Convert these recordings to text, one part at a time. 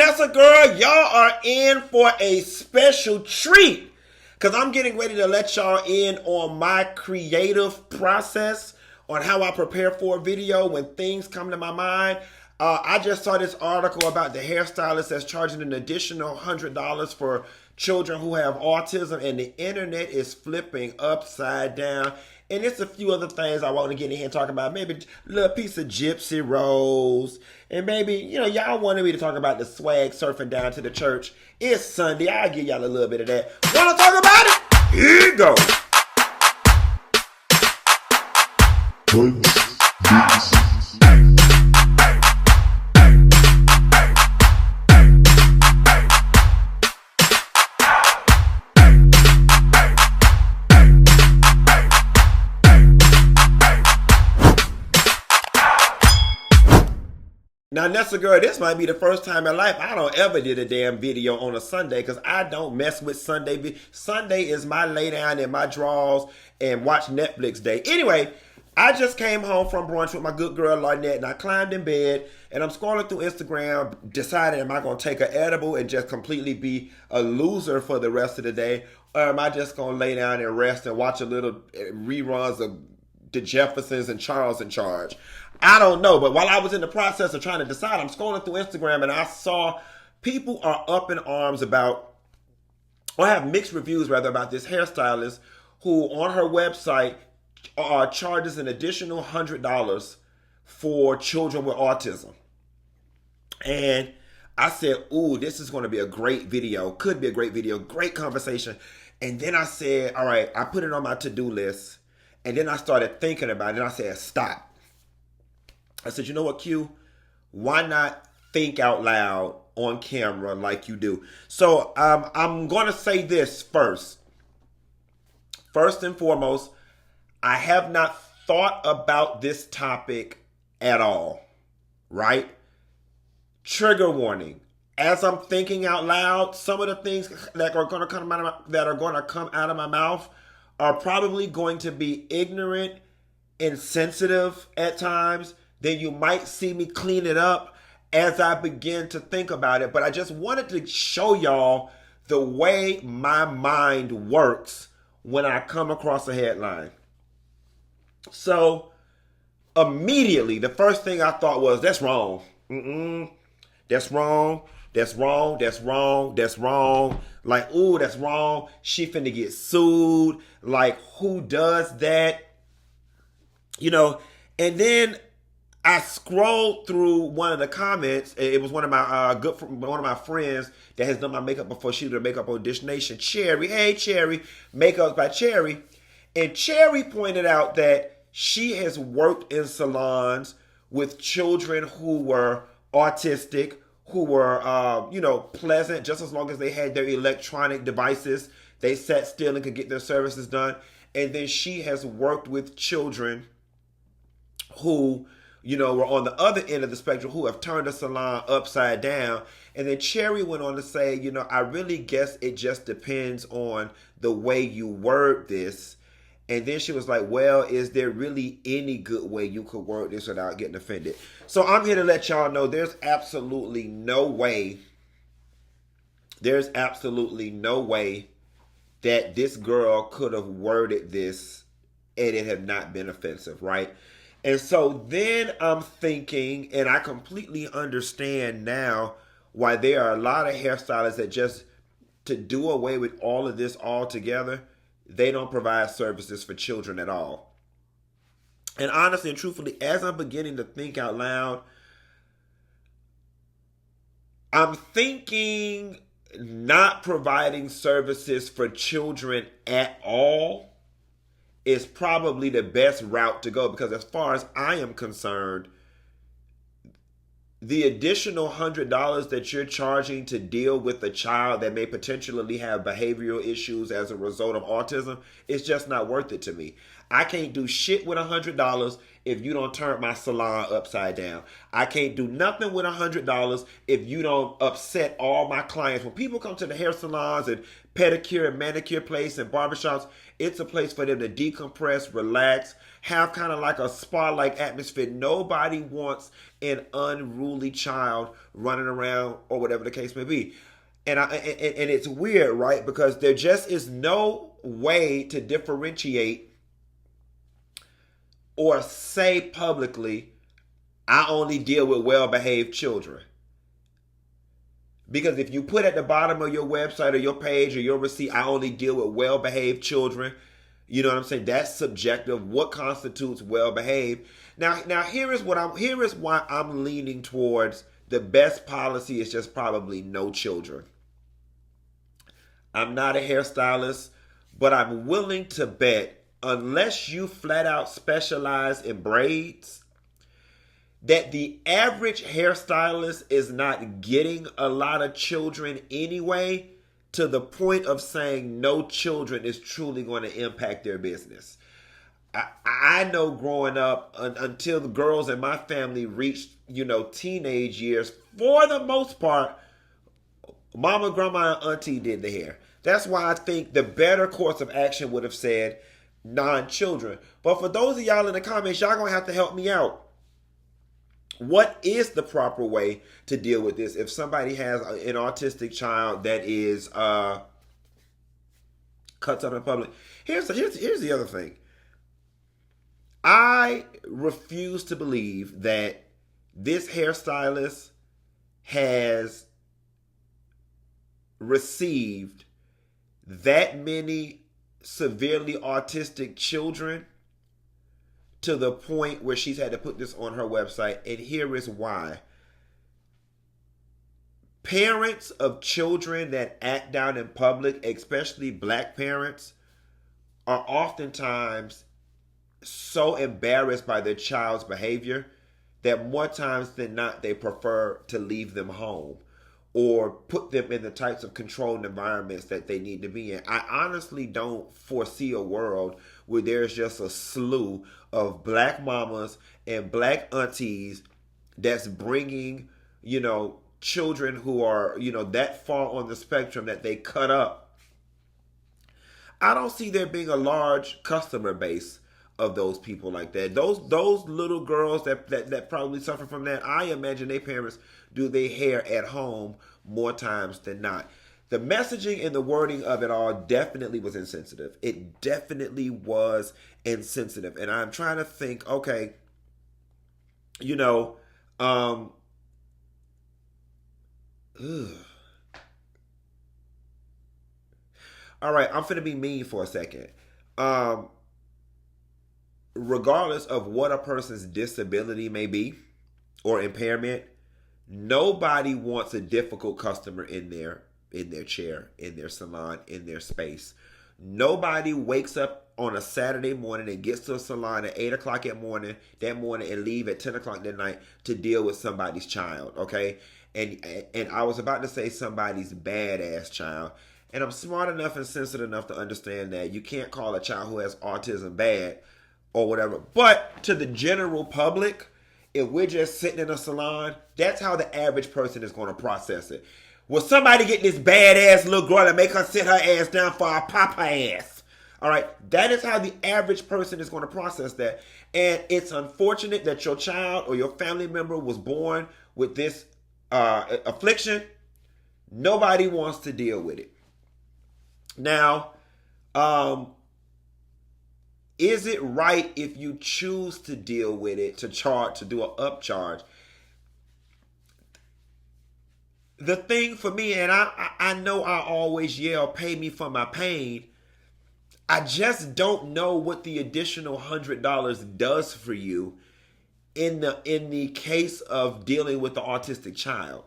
Nessa girl, y'all are in for a special treat because I'm getting ready to let y'all in on my creative process on how I prepare for a video when things come to my mind. I just saw this article about the hairstylist that's charging an additional $100 for children who have autism, and the internet is flipping upside down. And it's a few other things I want to get in here and talk about. Maybe a little piece of Gypsy Rose. And maybe, y'all wanted me to talk about the swag surfing down to the church. It's Sunday. I'll give y'all a little bit of that. Want to talk about it? Here you go. Now, Nessa girl, this might be the first time in life I don't ever did a damn video on a Sunday because I don't mess with Sunday. Sunday is my lay down in my drawers and watch Netflix day. Anyway, I just came home from brunch with my good girl Lynette, and I climbed in bed and I'm scrolling through Instagram, deciding am I going to take an edible and just completely be a loser for the rest of the day, or am I just going to lay down and rest and watch a little reruns of the Jeffersons and Charles in Charge. I don't know, but while I was in the process of trying to decide, I'm scrolling through Instagram and I saw people are up in arms about, or have mixed reviews rather, about this hairstylist who on her website charges an additional $100 for children with autism. And I said, ooh, this is going to be a great video. Could be a great video, great conversation. And then I said, all right, I put it on my to-do list. And then I started thinking about it and I said, stop. I said, you know what, Q? Why not think out loud on camera like you do? So I'm going to say this first. First and foremost, I have not thought about this topic at all, right? Trigger warning. As I'm thinking out loud, some of the things that are going to come out of my mouth are probably going to be ignorant, insensitive at times. Then you might see me clean it up as I begin to think about it. But I just wanted to show y'all the way my mind works when I come across a headline. So immediately, the first thing I thought was, that's wrong. That's wrong. That's wrong. That's wrong. That's wrong. Like, ooh, that's wrong. She finna get sued. Like, who does that? And then I scrolled through one of the comments. It was one of my friends that has done my makeup before. She did a makeup on Dish Nation. Cherry, hey Cherry, Makeup by Cherry, and Cherry pointed out that she has worked in salons with children who were autistic, who were pleasant just as long as they had their electronic devices. They sat still and could get their services done. And then she has worked with children who were on the other end of the spectrum, who have turned the salon upside down. And then Cherry went on to say, I really guess it just depends on the way you word this. And then she was like, well, is there really any good way you could word this without getting offended? So I'm here to let y'all know there's absolutely no way that this girl could have worded this and it had not been offensive, right? And so then I'm thinking, and I completely understand now why there are a lot of hairstylists that just, to do away with all of this altogether, they don't provide services for children at all. And honestly and truthfully, as I'm beginning to think out loud, I'm thinking not providing services for children at all is probably the best route to go, because as far as I am concerned, the additional $100 that you're charging to deal with a child that may potentially have behavioral issues as a result of autism is just not worth it to me. I can't do shit with $100, if you don't turn my salon upside down. I can't do nothing with $100 if you don't upset all my clients. When people come to the hair salons and pedicure and manicure place and barbershops, it's a place for them to decompress, relax, have kind of like a spa-like atmosphere. Nobody wants an unruly child running around or whatever the case may be. And it's weird, right? Because there just is no way to differentiate or say publicly, I only deal with well-behaved children. Because if you put at the bottom of your website or your page or your receipt, I only deal with well-behaved children, you know what I'm saying? That's subjective. What constitutes well-behaved? Now here is why I'm leaning towards the best policy is just probably no children. I'm not a hairstylist, but I'm willing to bet, unless you flat out specialize in braids, that the average hairstylist is not getting a lot of children anyway, to the point of saying no children is truly going to impact their business. I know growing up, until the girls in my family reached, teenage years, for the most part, mama, grandma, and auntie did the hair. That's why I think the better course of action would have said non-children. But for those of y'all in the comments, y'all going to have to help me out. What is the proper way to deal with this if somebody has an autistic child that is cuts up in public? Here's the other thing. I refuse to believe that this hairstylist has received that many severely autistic children to the point where she's had to put this on her website. And here is why. Parents of children that act out in public, especially black parents, are oftentimes so embarrassed by their child's behavior that more times than not they prefer to leave them home or put them in the types of controlled environments that they need to be in. I honestly don't foresee a world where there's just a slew of black mamas and black aunties that's bringing, children who are, that far on the spectrum that they cut up. I don't see there being a large customer base of those people like that. Those little girls that probably suffer from that, I imagine their parents do their hair at home more times than not. The messaging and the wording of it all definitely was insensitive. It definitely was insensitive. And I'm trying to think, okay, ugh. All right, I'm finna be mean for a second. Regardless of what a person's disability may be or impairment, nobody wants a difficult customer in their chair, in their salon, in their space. Nobody wakes up on a Saturday morning and gets to a salon at 8 o'clock that morning and leave at 10 o'clock that night to deal with somebody's child, okay? And I was about to say somebody's badass child. And I'm smart enough and sensitive enough to understand that you can't call a child who has autism bad or whatever. But to the general public, if we're just sitting in a salon, that's how the average person is going to process it. Will somebody get this badass little girl and make her sit her ass down for a pop her ass? All right, that is how the average person is going to process that. And it's unfortunate that your child or your family member was born with this affliction. Nobody wants to deal with it. Now, is it right if you choose to deal with it to do an upcharge? The thing for me, and I know I always yell, pay me for my pain. I just don't know what the additional $100 does for you in the case of dealing with the autistic child.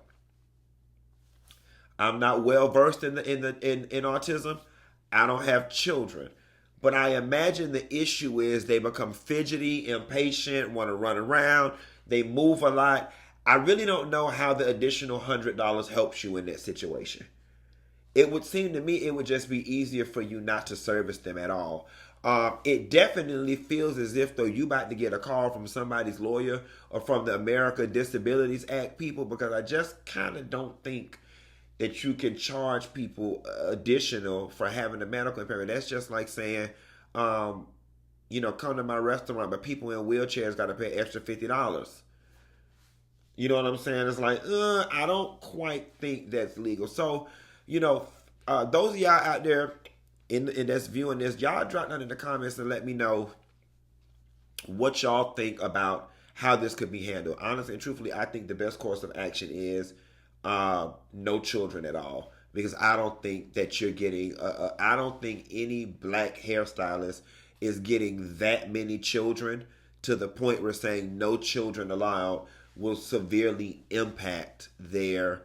I'm not well versed in autism. I don't have children. But I imagine the issue is they become fidgety, impatient, want to run around. They move a lot. I really don't know how the additional $100 helps you in that situation. It would seem to me it would just be easier for you not to service them at all. It definitely feels as if though you about to get a call from somebody's lawyer or from the America Disabilities Act people, because I just kind of don't think that you can charge people additional for having a medical impairment. That's just like saying, come to my restaurant, but people in wheelchairs got to pay extra $50. You know what I'm saying? It's like, I don't quite think that's legal. So, those of y'all out there in that's viewing this, y'all drop down in the comments and let me know what y'all think about how this could be handled. Honestly and truthfully, I think the best course of action is no children at all, because I don't think that you're getting. I don't think any black hairstylist is getting that many children to the point where saying no children allowed will severely impact their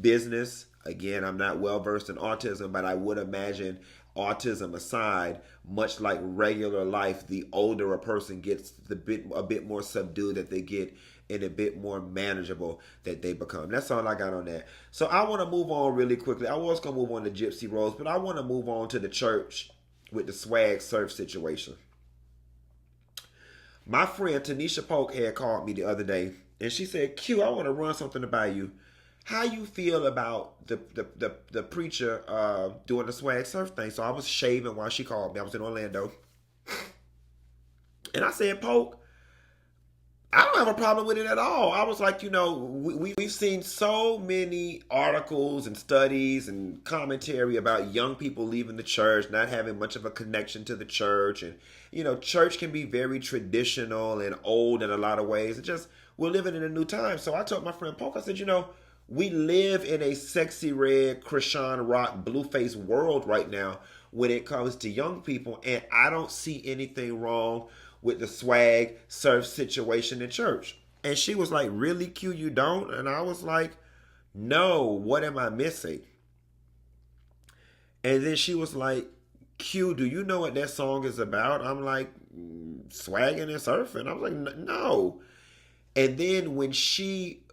business. Again, I'm not well versed in autism, but I would imagine, autism aside, much like regular life, the older a person gets, a bit more subdued that they get, and a bit more manageable that they become. That's all I got on that. So I want to move on really quickly. I was going to move on to Gypsy Rose, but I want to move on to the church with the swag surf situation. My friend Tanisha Polk had called me the other day, and she said, Q, I want to run something by you. How you feel about the preacher doing the swag surf thing? So I was shaving while she called me. I was in Orlando. And I said, Polk, I don't have a problem with it at all. I was like, we've seen so many articles and studies and commentary about young people leaving the church, not having much of a connection to the church. And, church can be very traditional and old in a lot of ways. It just, we're living in a new time. So I told my friend Polk, I said, we live in a sexy red Christian rock blueface world right now when it comes to young people. And I don't see anything wrong with the swag surf situation in church. And she was like, really, Q, you don't? And I was like, no, what am I missing? And then she was like, Q, do you know what that song is about? I'm like, swagging and surfing. I was like, no. And then when she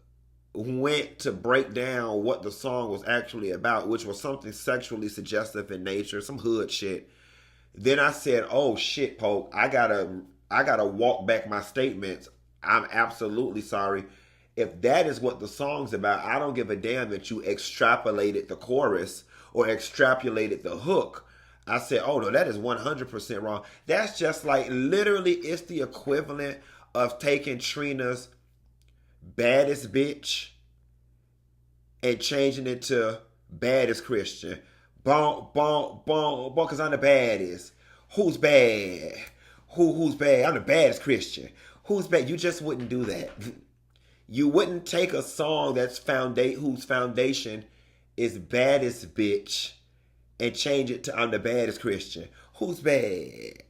went to break down what the song was actually about, which was something sexually suggestive in nature, some hood shit, then I said, oh shit, Polk, I gotta walk back my statements. I'm absolutely sorry. If that is what the song's about, I don't give a damn that you extrapolated the chorus or extrapolated the hook. I said, oh no, that is 100% wrong. That's just like, literally, it's the equivalent of taking Trina's baddest bitch and changing it to baddest Christian. Bonk, bonk, bonk, bonk, because I'm the baddest. Who's bad? Who's bad? I'm the baddest Christian. Who's bad? You just wouldn't do that. You wouldn't take a song that's whose foundation is baddest bitch and change it to I'm the baddest Christian. Who's bad?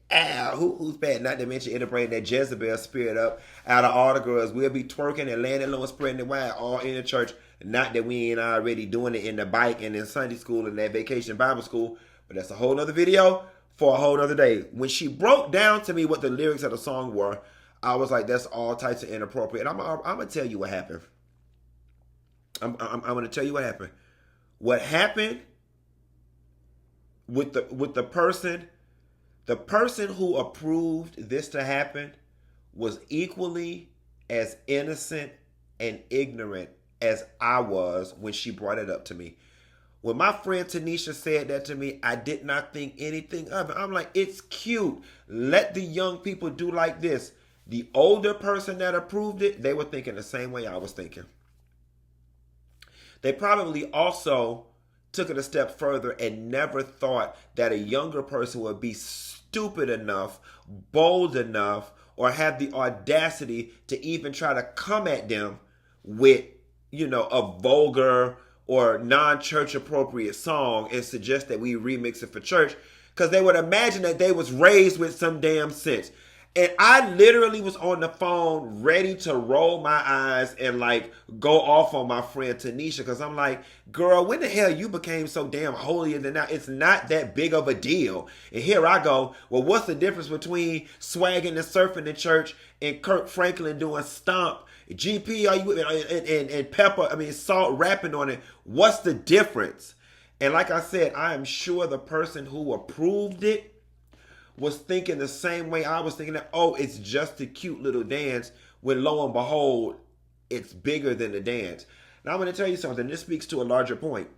Who's bad? Not to mention integrating that Jezebel spirit up out of all the girls. We'll be twerking and landing low and spreading it wide all in the church. Not that we ain't already doing it in the bike and in Sunday school and that vacation Bible school, but that's a whole other video for a whole other day. When she broke down to me what the lyrics of the song were, I was like, that's all types of inappropriate. I'm gonna tell you what happened. I'm gonna tell you what happened. What happened with the person who approved this to happen was equally as innocent and ignorant as I was when she brought it up to me. When my friend Tanisha said that to me, I did not think anything of it. I'm like, it's cute. Let the young people do like this. The older person that approved it, they were thinking the same way I was thinking. They probably also took it a step further and never thought that a younger person would be stupid enough, bold enough, or have the audacity to even try to come at them with, a vulgar or non-church appropriate song and suggest that we remix it for church, because they would imagine that they was raised with some damn sense. And I literally was on the phone ready to roll my eyes and go off on my friend Tanisha, because I'm like, girl, when the hell you became so damn holier than thou? It's not that big of a deal. And here I go, well, what's the difference between swagging and surfing in church and Kirk Franklin doing stomp? GP, are you and Pepper, Salt rapping on it? What's the difference? And like I said, I am sure the person who approved it was thinking the same way I was thinking, that, oh, it's just a cute little dance, when lo and behold, it's bigger than the dance. Now I'm going to tell you something. This speaks to a larger point.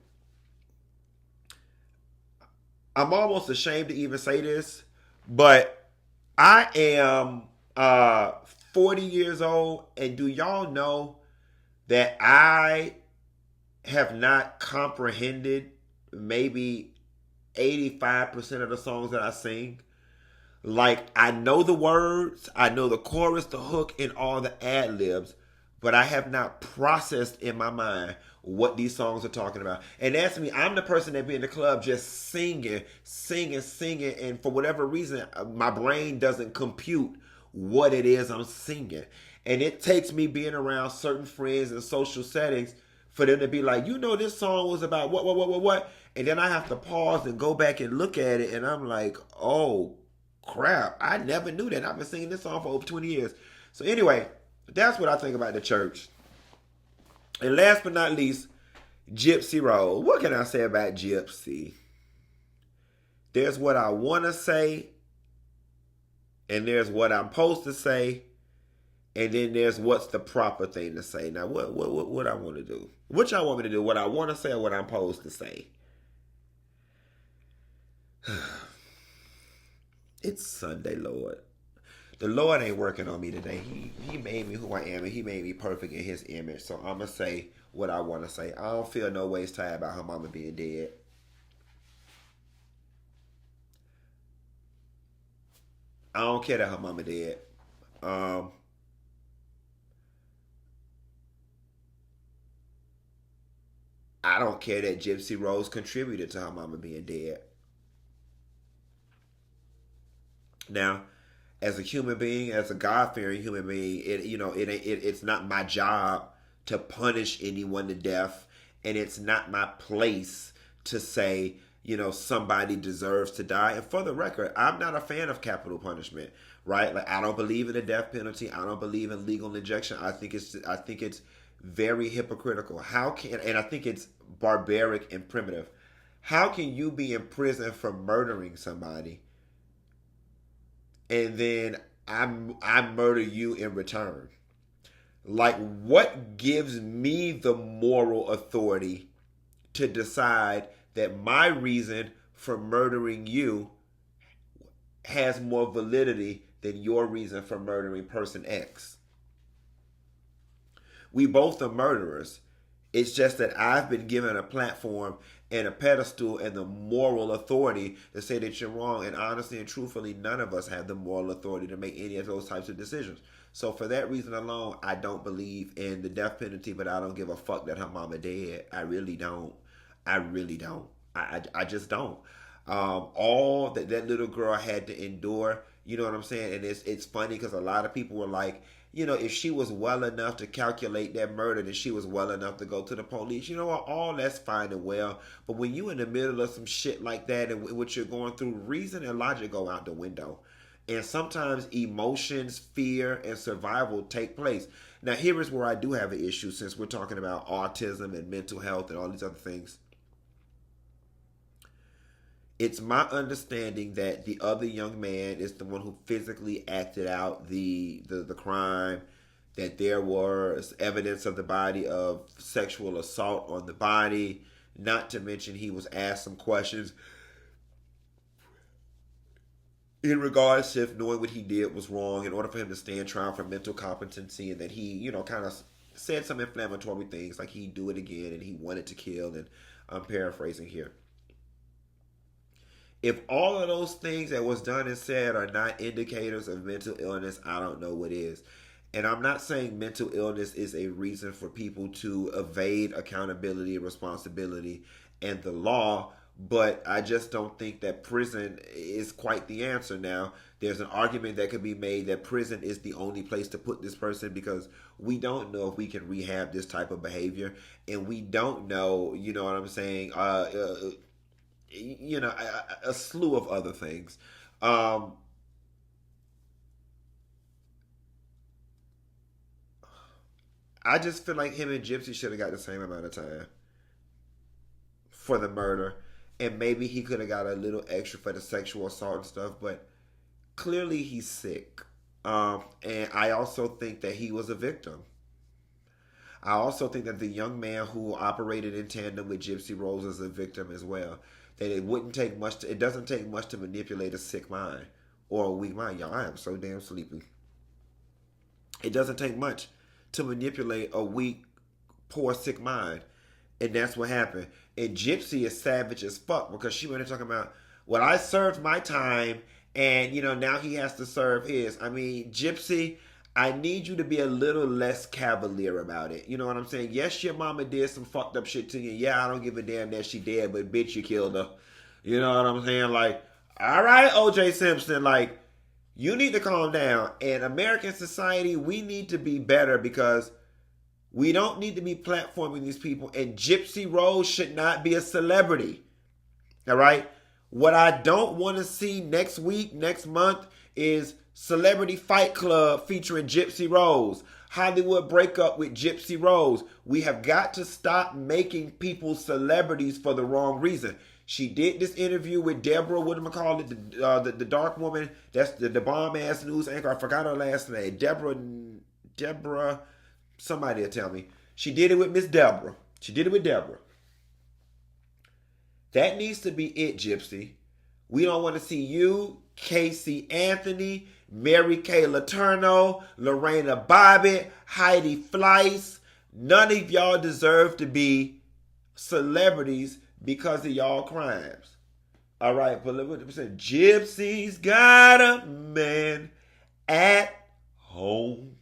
I'm almost ashamed to even say this, but I am 40 years old, and do y'all know that I have not comprehended maybe 85% of the songs that I sing? Like, I know the words, I know the chorus, the hook, and all the ad libs, but I have not processed in my mind what these songs are talking about. And that's me. I'm the person that be in the club just singing, singing, singing, and for whatever reason, my brain doesn't compute what it is I'm singing. And it takes me being around certain friends in social settings for them to be like, you know, this song was about what? And then I have to pause and go back and look at it, and I'm like, oh, crap, I never knew that. I've been singing this song for over 20 years. So anyway, that's what I think about the church. And last but not least, Gypsy Rose. What can I say about Gypsy? There's what I want to say, and there's what I'm supposed to say, and then there's what's the proper thing to say. Now, what I want to do? What y'all want me to do? What I want to say or what I'm supposed to say? It's Sunday, Lord. The Lord ain't working on me today. He made me who I am, and he made me perfect in his image. So I'm going to say what I want to say. I don't feel no ways tired about her mama being dead. I don't care that her mama dead. I don't care that Gypsy Rose contributed to her mama being dead. Now, as a human being, as a God-fearing human being, it's not my job to punish anyone to death, and it's not my place to say, somebody deserves to die. And for the record, I'm not a fan of capital punishment, right? Like, I don't believe in the death penalty. I don't believe in legal injection. I think it's very hypocritical. And I think it's barbaric and primitive. How can you be in prison for murdering somebody, and then I murder you in return? Like, what gives me the moral authority to decide that my reason for murdering you has more validity than your reason for murdering person X? We both are murderers. It's just that I've been given a platform and a pedestal and the moral authority to say that you're wrong. And honestly and truthfully, none of us have the moral authority to make any of those types of decisions. So for that reason alone, I don't believe in the death penalty, but I don't give a fuck that her mama dead. I really don't. I really don't. I just don't. All that little girl had to endure, you know what I'm saying? And it's funny because a lot of people were like, if she was well enough to calculate that murder, then she was well enough to go to the police. You know what? All that's fine and well. But when you in the middle of some shit like that and what you're going through, reason and logic go out the window. And sometimes emotions, fear, and survival take place. Now, here is where I do have an issue, since we're talking about autism and mental health and all these other things. It's my understanding that the other young man is the one who physically acted out the crime, that there was evidence of the body of sexual assault on the body, not to mention he was asked some questions in regards to if knowing what he did was wrong in order for him to stand trial for mental competency, and that he, kind of said some inflammatory things like he'd do it again and he wanted to kill, and I'm paraphrasing here. If all of those things that was done and said are not indicators of mental illness, I don't know what is. And I'm not saying mental illness is a reason for people to evade accountability, responsibility, and the law, but I just don't think that prison is quite the answer. Now, there's an argument that could be made that prison is the only place to put this person, because we don't know if we can rehab this type of behavior, and we don't know, you know what I'm saying, a slew of other things. I just feel like him and Gypsy should have got the same amount of time for the murder, and maybe he could have got a little extra for the sexual assault and stuff. But clearly he's sick. And I also think that he was a victim. I also think that the young man who operated in tandem with Gypsy Rose is a victim as well. That it doesn't take much to manipulate a sick mind or a weak mind. Y'all, I am so damn sleepy. It doesn't take much to manipulate a weak, poor, sick mind. And that's what happened. And Gypsy is savage as fuck because she went in talking about, well, I served my time and, now he has to serve his. I mean, Gypsy, I need you to be a little less cavalier about it. You know what I'm saying? Yes, your mama did some fucked up shit to you. Yeah, I don't give a damn that she did, but bitch, you killed her. You know what I'm saying? Like, all right, OJ Simpson, like, you need to calm down. In American society, we need to be better because we don't need to be platforming these people. And Gypsy Rose should not be a celebrity. All right? What I don't want to see next week, next month, is Celebrity Fight Club featuring Gypsy Rose. Hollywood breakup with Gypsy Rose. We have got to stop making people celebrities for the wrong reason. She did this interview with Deborah, what am I call it? The dark woman. That's the bomb ass news anchor. I forgot her last name. Deborah. Somebody will tell me. She did it with Miss Deborah. That needs to be it, Gypsy. We don't want to see you, Casey Anthony, Mary Kay Letourneau, Lorena Bobbitt, Heidi Fleiss. None of y'all deserve to be celebrities because of y'all crimes. All right, but look what it said. Gypsy's got a man at home.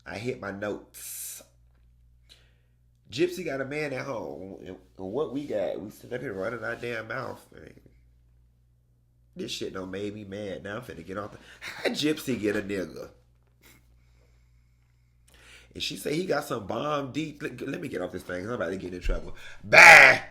I hit my notes. Gypsy got a man at home. And what we got, we sit up here running our damn mouth. Man. This shit done made me mad. Now I'm finna get off how Gypsy get a nigga? And she say he got some bomb deep. Let me get off this thing. I'm about to get in trouble. Bye.